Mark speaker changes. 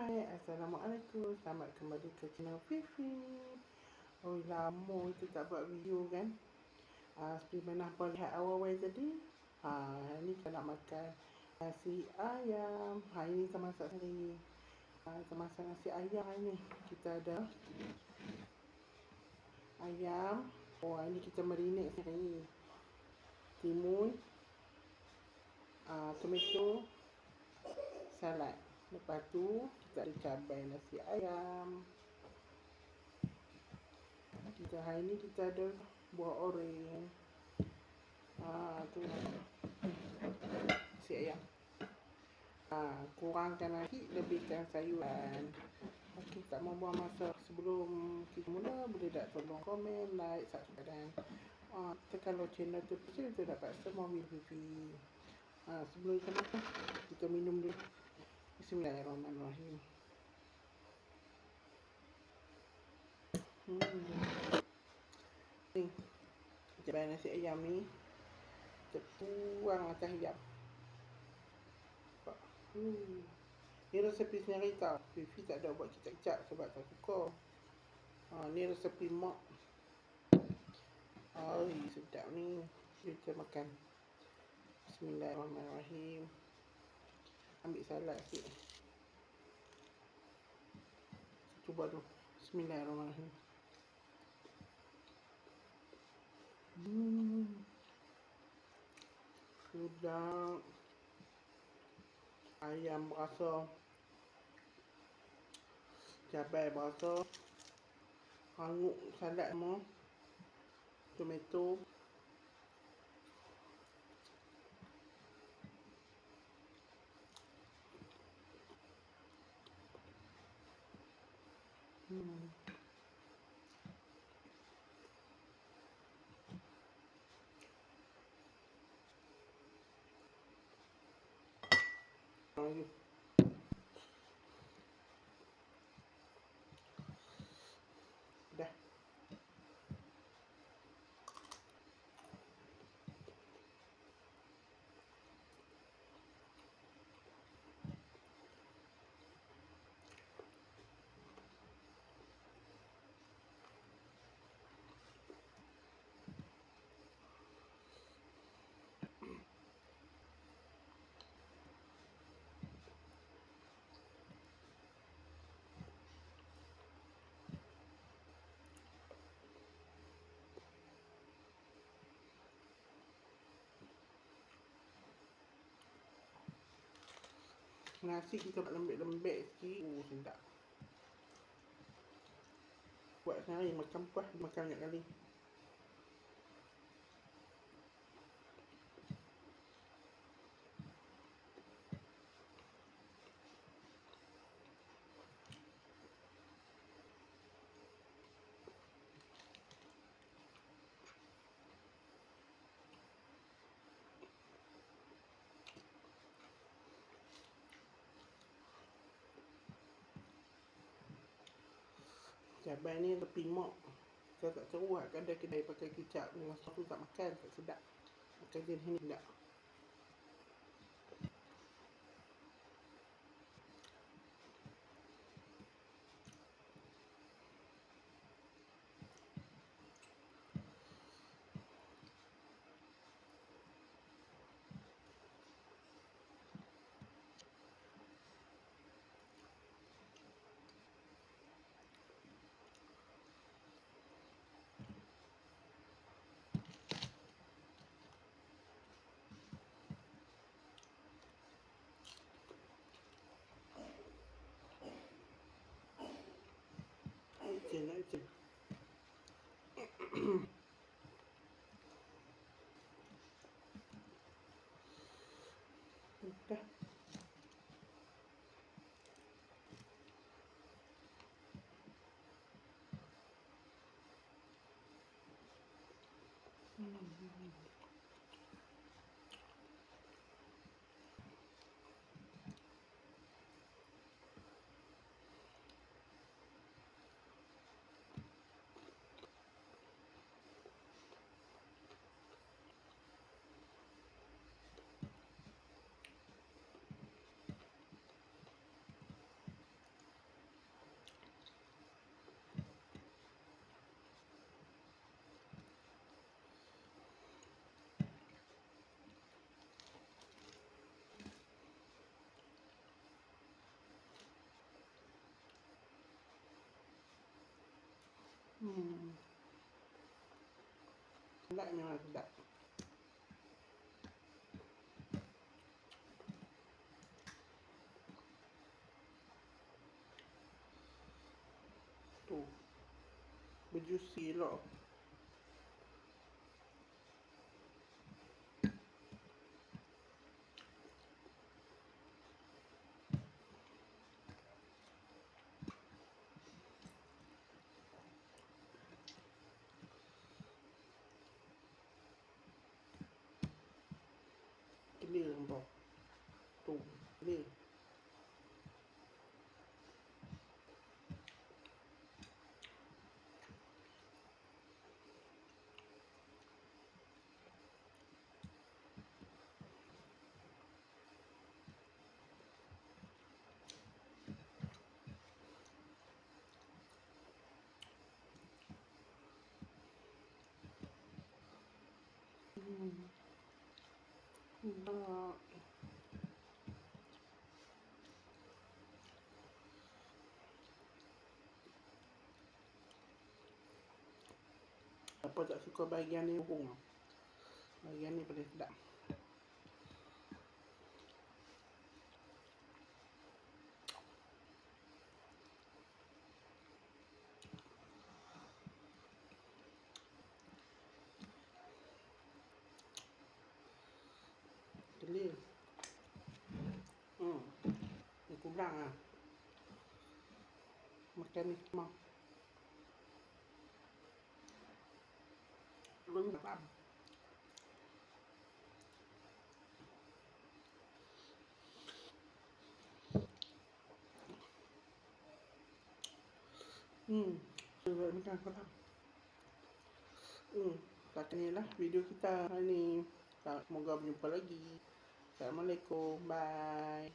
Speaker 1: Hai, Assalamualaikum. Selamat kembali ke channel Fifi. Oh, lama kita tak buat video kan. Seperti mana apa lihat awal-awal tadi. Hari ni kita nak makan nasi ayam. Hari ni kita masak sendiri. Kita masak nasi ayam hari ni. Kita ada ayam. Oh, hari ni kita marinate sendiri. Timun, tomato, salad. Lepas tu kita ada cabai nasi ayam. Hari ni kita ada buah oreng. Tu nasi ayam. Kurangkan nasi, lebihkan sayuran. Okey, tak mau buang masa. Sebelum kita mula, boleh tak tolong komen, like, subscribe dan tekan lonceng notification untuk dapat semua video. Sebelum kita makan, kita minum dulu. Bismillahirrahmanirrahim. Ni, cabai nasi ayam ni kita tuang atas ayam. Ni resepi sendiri tau. Fifi tak ada buat kicap-kicap sebab tak suka. Ni resepi mak. Sedap ni. Kita makan. Bismillahirrahmanirrahim. Ambil salad sikit. Cuba dulu. Bismillahirrahmanirrahim. Sedap. Ayam berasa, cabai berasa, hangut salad semua, tomato. Dah. Nasi kita buat lembek-lembek sikit. Sedap. Buat sehari makan puas, makan banyak kali. Cabai ni tepi mak. Saya tak seru lah kedai-kedai pakai kicap dengan sos tu tak makan, tak sedap. Makan jenis ni sedap. Okey. Dah. Sedap memang sedap. Tu berjuicy elok. Clear bro. Tu clear. Apa tak suka bahagian ni hung. Bahagian ni paling sedap. Clear. Ni kurang lah. Makan ni mau. Belum dapat. Sebab makan kurang. Tak ni lah video kita hari ni. Semoga berjumpa lagi. Assalamualaikum. Bye.